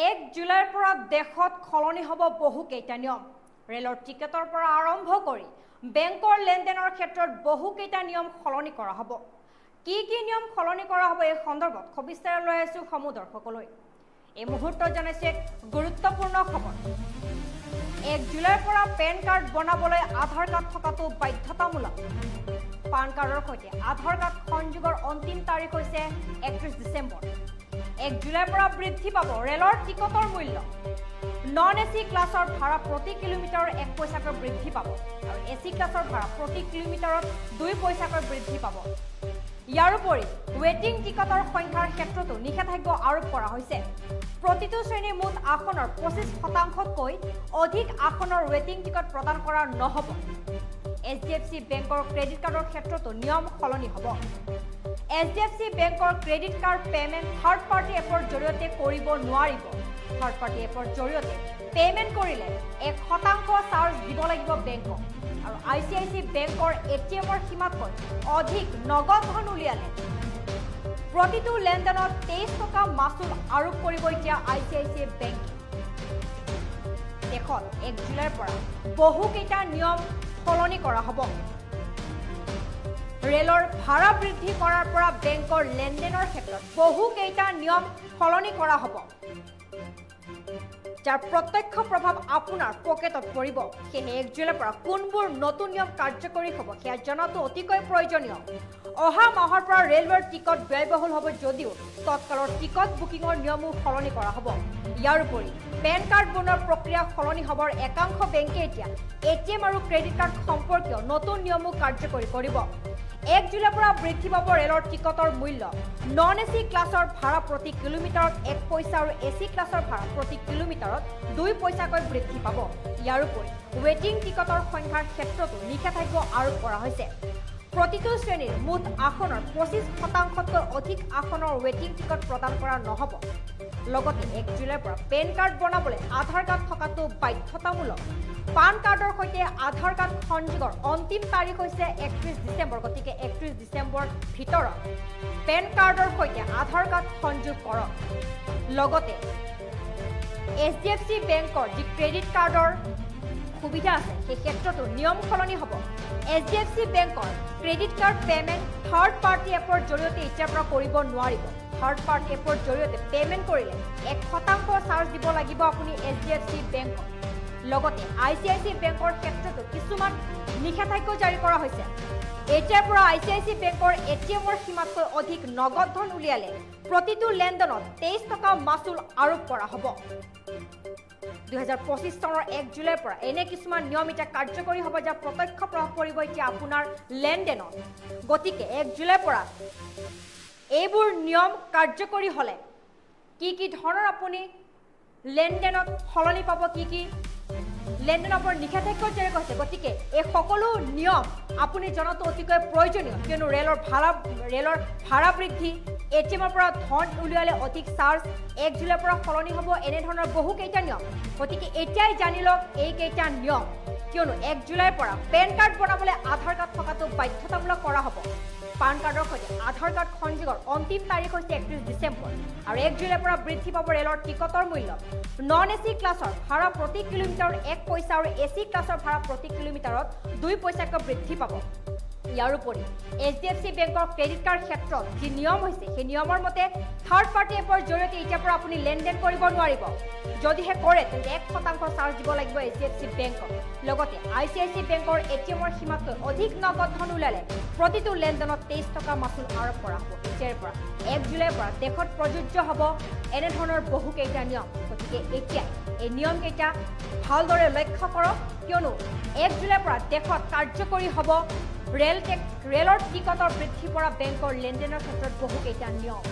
1 জুলাইৰ পৰা দেশত খলনি হ'ব বহু কেইটা নিয়ম ৰেলৰ টিকেটৰ পৰা আৰম্ভ কৰি বেংকৰ লেনদেনৰ ক্ষেত্ৰত বহু কেইটা নিয়ম খলনি কৰা হ'ব কি নিয়ম খলনি কৰা হ'ব এই সন্দৰ্ভত খবিস্তাৰে লৈ আছো সমূহ দৰ্শকলৈ এই মুহূৰ্তত জানাইছে গুৰুত্বপূৰ্ণ খবৰ 1 জুলাইৰ পৰা পেন কাৰ্ড বনাবলৈ আধাৰ কাৰ্ড থকাটো বাধ্যতামূলক পান কাৰ্ডৰ সৈতে আধাৰ কাৰ্ড সংযোগৰ অন্তিম তাৰিখ হৈছে 31 ডিসেম্বৰ 1 জুলাইৰ পৰা বৃদ্ধি পাব ৰেলৰ টিকটৰ মূল্য নন এসি ক্লাছৰ ভাড়া প্ৰতি কিলোমিটাৰৰ 1 পইচাকৈ বৃদ্ধি পাব আৰু এসি ক্লাছৰ ভাড়া প্ৰতি কিলোমিটাৰত 2 পইচাকৈ বৃদ্ধি পাব ইয়াৰ উপৰি ৱেটিং টিকটৰ সংখ্যাৰ ক্ষেত্ৰতো নিষেধাজ্ঞা আৰোপ কৰা হৈছে প্ৰতিটো শ্ৰেণীৰ মুঠ আসনৰ 25%তকৈ অধিক আসনৰ ৱেটিং টিকট প্ৰদান কৰা নহব HDFC বেংকৰ ক্ৰেডিট কাৰ্ডৰ ক্ষেত্ৰতো নিয়ম খলনি হ'ব HDFC বেংকৰ credit card payment third party এপৰ জৰিয়তে কৰিব নোৱাৰিব থাৰ্ড পাৰ্টি এপৰ জৰিয়তে পেমেন্ট কৰিলে 1% চাৰ্জ দিব লাগিব বেংকক আৰু ICIC বেংকৰ ATMৰ সীমাতকৈ অধিক নগদ ধন উলিয়ালে প্ৰতিটো লেনদেনত 23 টকা মাচুল আৰোপ কৰিব এতিয়া ICIC বেংক দেখত 1 জুলাইৰ পৰা বহু কেইটা নিয়ম খলনি কৰা হ'ব ৰেলৰ ভাড়া বৃদ্ধি কৰাৰ পৰা বেংকৰ লেনদেনৰ ক্ষেত্ৰত বহু কেইটা নিয়ম খলনি কৰা হ'ব যাৰ প্ৰত্যক্ষ প্ৰভাৱ আপোনাৰ পকেটত পৰিব সেয়ে 1 জুলাইৰ পৰা কোনবোৰ নতুন নিয়ম কাৰ্যকৰী হ'ব সেয়া জনাটো অতিকৈ প্ৰয়োজনীয় অহা মাহৰ পৰা ৰেলৱেৰ টিকট ব্যয়বহুল হ'ব যদিও তৎকালৰ টিকট বুকিঙৰ নিয়মও খলনি কৰা হ'ব ইয়াৰ উপৰি পেন কাৰ্ড বনোৱাৰ প্ৰক্ৰিয়া খলনি হ'বৰ একাংশ বেংকে এতিয়া ATM আৰু ক্ৰেডিট কাৰ্ড সম্পৰ্কীয় নতুন নিয়মও কাৰ্যকৰী কৰিব 1 জুলাইৰ পৰা বৃদ্ধি পাব ৰেলৰ টিকটৰ মূল্য নন এসি ক্লাছৰ ভাড়া প্ৰতি কিলোমিটাৰত 1 পইচা আৰু এসি ক্লাছৰ ভাড়া প্ৰতি কিলোমিটাৰত 2 পইচাকৈ বৃদ্ধি পাব ইয়াৰ উপৰি ৱেটিং টিকটৰ সংখ্যাৰ ক্ষেত্ৰতো নিষেধাজ্ঞা আৰোপ কৰা হৈছে প্ৰতিটো শ্ৰেণীৰ মুঠ আসনৰ 25%তকৈ অধিক আসনৰ ৱেটিং টিকট প্ৰদান কৰা নহব লগতে 1 জুলাইৰ পৰা পেন কাৰ্ড বনাবলৈ আধাৰ কাৰ্ড থকাটো বাধ্যতামূলক পান কাৰ্ডৰ সৈতে আধাৰ কাৰ্ড সংযোগৰ অন্তিম তাৰিখ হৈছে 31 ডিসেম্বৰ গতিকে 31 ডিসেম্বৰ ভিতৰত পেন কাৰ্ডৰ সৈতে আধাৰ কাৰ্ড সংযোগ কৰক লগতে HDFC বেংকৰ যি ক্ৰেডিট কাৰ্ডৰ সুবিধা আছে সেই ক্ষেত্ৰতো নিয়ম খলনি হ'ব HDFC বেংকৰ credit card payment third party এপৰ জৰিয়তে এতিয়াৰ পৰা কৰিব নোৱাৰিব থাৰ্ড পাৰ্টি এপৰ জৰিয়তে পেমেন্ট কৰিলে 1% চাৰ্জ দিব লাগিব আপুনি HDFC বেংকৰ লগতে ICIC বেংকৰ ক্ষেত্ৰতো কিছুমান নিষেধাজ্ঞা জাৰি কৰা হৈছে এতিয়াৰ পৰা ICIC বেংকৰ ATMৰ সীমাতকৈ অধিক নগদ ধন উলিয়ালে প্ৰতিটো লেনদেনত 23 টকা মাচুল আৰোপ কৰা হ'ব 2025 চনৰ 1 জুলাইৰ পৰা এনে কিছুমান নিয়ম এতিয়া কাৰ্যকৰী হ'ব যাৰ প্ৰত্যক্ষ প্ৰভাৱ পৰিব এতিয়া আপোনাৰ লেনদেনত গতিকে 1 জুলাইৰ পৰা এইবোৰ নিয়ম কাৰ্যকৰী হলে কি ধৰণৰ আপুনি লেনদেনত খলনি পাব কি লেনদেনৰ ওপৰত নিষেধাজ্ঞা জাৰি কৰিছে গতিকে এই সকলো নিয়ম আপুনি জনাটো অতিকৈ প্ৰয়োজনীয় কিয়নো ৰেলৰ ভাড়া বৃদ্ধি ATMৰ পৰা ধন উলিয়ালে অধিক চাৰ্জ 1 জুলাইৰ পৰা খলনি হ'ব এনে ধৰণৰ বহু কেইটা নিয়ম গতিকে এতিয়াই জানি লওক এই কেইটা নিয়ম কিয়নো 1 জুলাইৰ পৰা পেন কাৰ্ড বনাবলৈ আধাৰ কাৰ্ড থকাটো বাধ্যতামূলক কৰা হ'ব পান কাৰ্ডৰ সৈতে আধাৰ কাৰ্ড সংযোগৰ অন্তিম তাৰিখ হৈছে 31 ডিসেম্বৰ আৰু 1 জুলাইৰ পৰা বৃদ্ধি পাব ৰেলৰ টিকটৰ মূল্য নন এসি ক্লাছৰ ভাড়া প্ৰতি কিলোমিটাৰত 1 পইচা আৰু এসি ক্লাছৰ ভাড়া প্ৰতি কিলোমিটাৰত 2 পইচাকৈ বৃদ্ধি পাব ইয়াৰ উপৰি HDFC বেংকৰ ক্ৰেডিট কাৰ্ড ক্ষেত্ৰত যি নিয়ম হৈছে সেই নিয়মৰ মতে থাৰ্ড পাৰ্টি এপৰ জৰিয়তে এতিয়াৰ পৰা আপুনি লেনদেন কৰিব নোৱাৰিব যদিহে কৰে তেন্তে 1% চাৰ্জ দিব লাগিব HDFC বেংকক লগতে ICIC বেংকৰ ATMৰ সীমাতকৈ অধিক নগদ ধন উলিয়ালে প্ৰতিটো লেনদেনত 23 টকা মাচুল আৰোপ কৰা হ'ব এতিয়াৰ পৰা 1 জুলাইৰ পৰা দেশত প্ৰযোজ্য হ'ব এনে ধৰণৰ বহু কেইটা নিয়ম গতিকে এতিয়া এই নিয়ম কেইটা ভালদৰে লক্ষ্য কৰক কিয়নো 1 জুলাইৰ পৰা দেশত কাৰ্যকৰী হ'ব ৰেলৰ টিকটৰ বৃদ্ধি পৰা বেংকৰ লেনদেনৰ ক্ষেত্ৰত বহু কেইটা নিয়ম